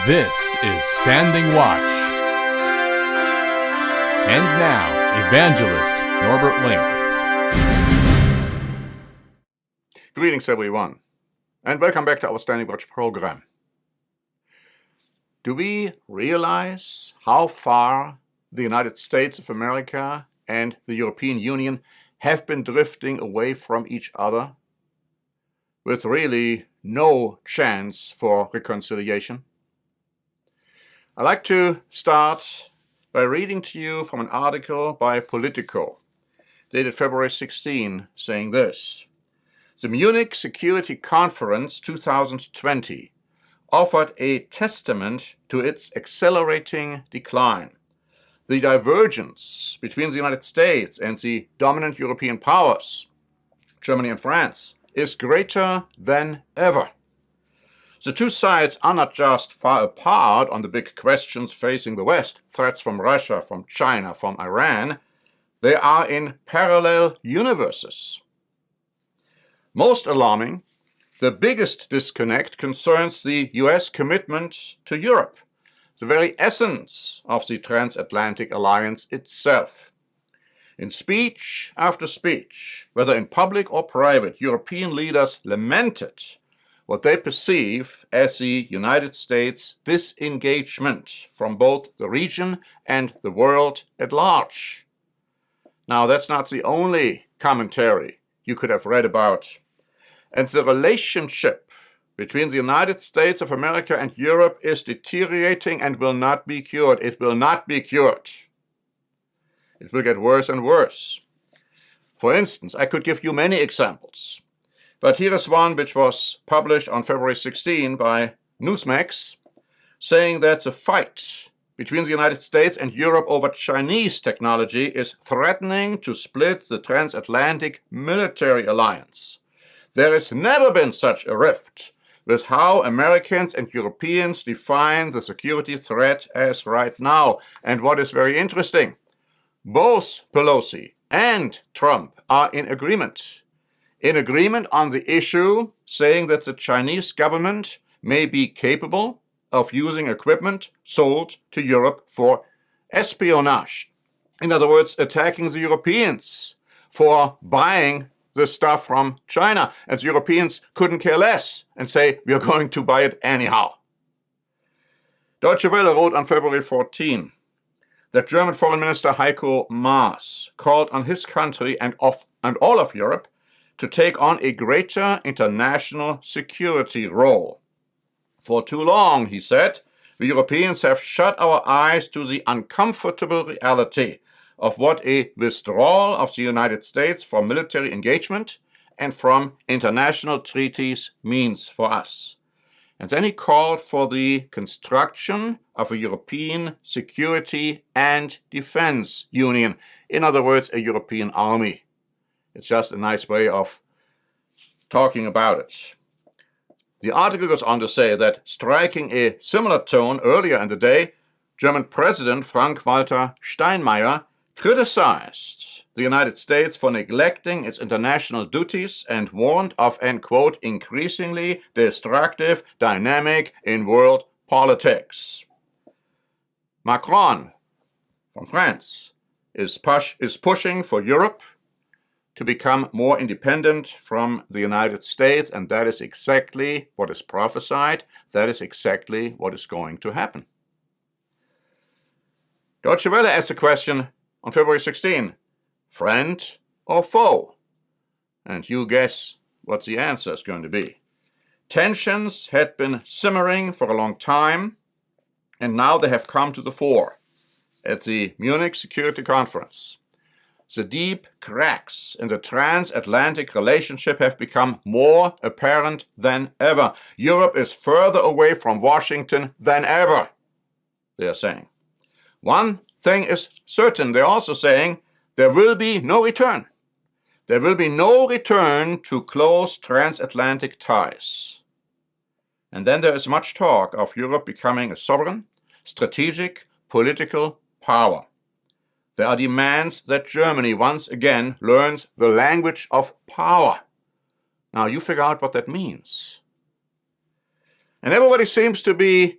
This is Standing Watch. And now, Evangelist Norbert Link. Greetings, everyone, and welcome back to our Standing Watch program. Do we realize how far the United States of America and the European Union have been drifting away from each other, with really no chance for reconciliation? I'd like to start by reading to you from an article by Politico, dated February 16, saying this: "The Munich Security Conference 2020 offered a testament to its accelerating decline. The divergence between the United States and the dominant European powers, Germany and France, is greater than ever. The two sides are not just far apart on the big questions facing the West, threats from Russia, from China, from Iran. They are in parallel universes. Most alarming, the biggest disconnect concerns the US commitment to Europe, the very essence of the transatlantic alliance itself. In speech after speech, whether in public or private, European leaders lamented what they perceive as the United States' disengagement from both the region and the world at large." Now, that's not the only commentary you could have read about. And the relationship between the United States of America and Europe is deteriorating and will not be cured. It will not be cured. It will get worse and worse. For instance, I could give you many examples, but here is one which was published on February 16 by Newsmax, saying that the fight between the United States and Europe over Chinese technology is threatening to split the transatlantic military alliance. There has never been such a rift with how Americans and Europeans define the security threat as right now. And what is very interesting, both Pelosi and Trump are in agreement on the issue, saying that the Chinese government may be capable of using equipment sold to Europe for espionage. In other words, attacking the Europeans for buying the stuff from China. And the Europeans couldn't care less and say, we are going to buy it anyhow. Deutsche Welle wrote on February 14 that German Foreign Minister Heiko Maas called on his country and all of Europe to take on a greater international security role. For too long, he said, we Europeans have shut our eyes to the uncomfortable reality of what a withdrawal of the United States from military engagement and from international treaties means for us. And then he called for the construction of a European security and defense union. In other words, a European army. It's just a nice way of talking about it. The article goes on to say that, striking a similar tone earlier in the day, German President Frank-Walter Steinmeier criticized the United States for neglecting its international duties and warned of an, quote, increasingly destructive dynamic in world politics. Macron from France is pushing for Europe to become more independent from the United States, and that is exactly what is prophesied. That is exactly what is going to happen. Deutsche Welle asked the question on February 16, friend or foe? And you guess what the answer is going to be. Tensions had been simmering for a long time, and now they have come to the fore at the Munich Security Conference. The deep cracks in the transatlantic relationship have become more apparent than ever. Europe is further away from Washington than ever, they are saying. One thing is certain, they're also saying, there will be no return. There will be no return to close transatlantic ties. And then there is much talk of Europe becoming a sovereign, strategic, political power. There are demands that Germany once again learns the language of power. Now, you figure out what that means. And everybody seems to be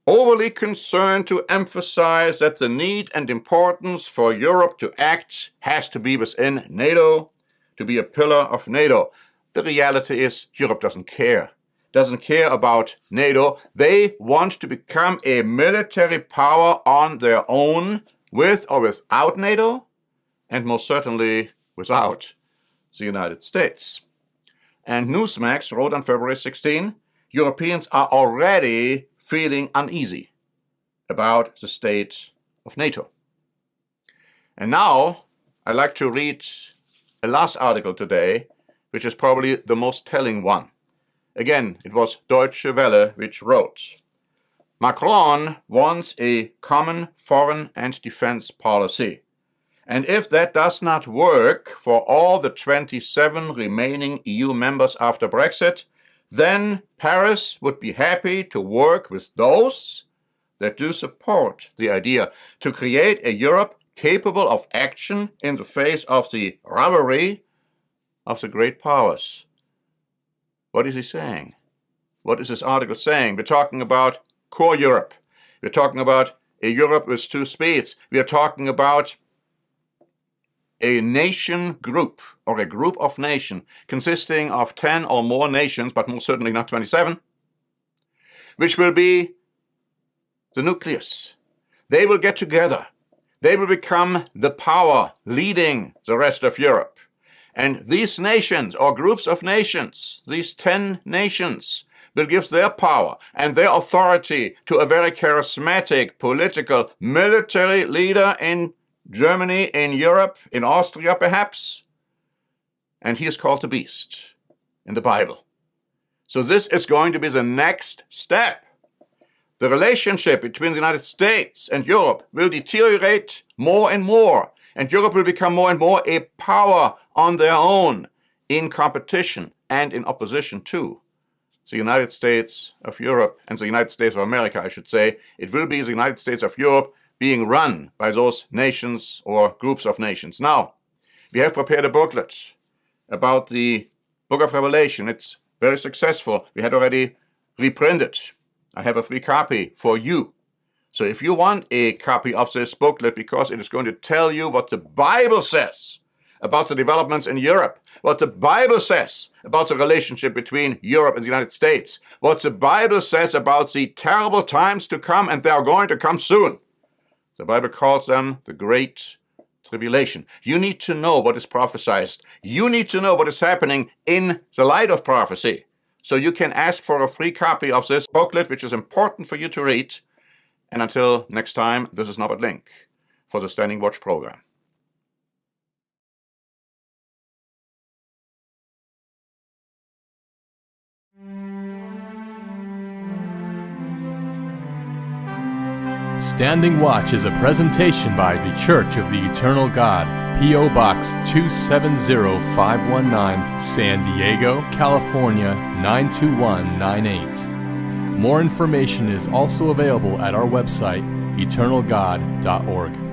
overly concerned to emphasize that the need and importance for Europe to act has to be within NATO, to be a pillar of NATO. The reality is Europe doesn't care about NATO. They want to become a military power on their own, with or without NATO, and most certainly without the United States. And Newsmax wrote on February 16, Europeans are already feeling uneasy about the state of NATO. And now I'd like to read a last article today, which is probably the most telling one. Again, it was Deutsche Welle which wrote, Macron wants a common foreign and defense policy. And if that does not work for all the 27 remaining EU members after Brexit, then Paris would be happy to work with those that do support the idea to create a Europe capable of action in the face of the rivalry of the great powers. What is he saying? What is this article saying? We're talking about core Europe. We're talking about a Europe with two speeds. We are talking about a nation group, or a group of nations, consisting of 10 or more nations, but most certainly not 27, which will be the nucleus. They will get together. They will become the power leading the rest of Europe. And these nations, or groups of nations, these 10 nations, will give their power and their authority to a very charismatic political military leader in Germany, in Europe, in Austria perhaps. And he is called the beast in the Bible. So this is going to be the next step. The relationship between the United States and Europe will deteriorate more and more, and Europe will become more and more a power on their own, in competition and in opposition to the United States of Europe and the United States of America, I should say. It will be the United States of Europe being run by those nations or groups of nations. Now, we have prepared a booklet about the book of Revelation. It's very successful. We had already reprinted. I have a free copy for you. So if you want a copy of this booklet, because it is going to tell you what the Bible says about the developments in Europe, what the Bible says about the relationship between Europe and the United States, what the Bible says about the terrible times to come, and they are going to come soon. The Bible calls them the Great Tribulation. You need to know what is prophesied. You need to know what is happening in the light of prophecy. So you can ask for a free copy of this booklet, which is important for you to read. And until next time, this is Norbert Link for the Standing Watch program. Standing Watch is a presentation by the Church of the Eternal God, P.O. Box 270519, San Diego, California 92198. More information is also available at our website, eternalgod.org.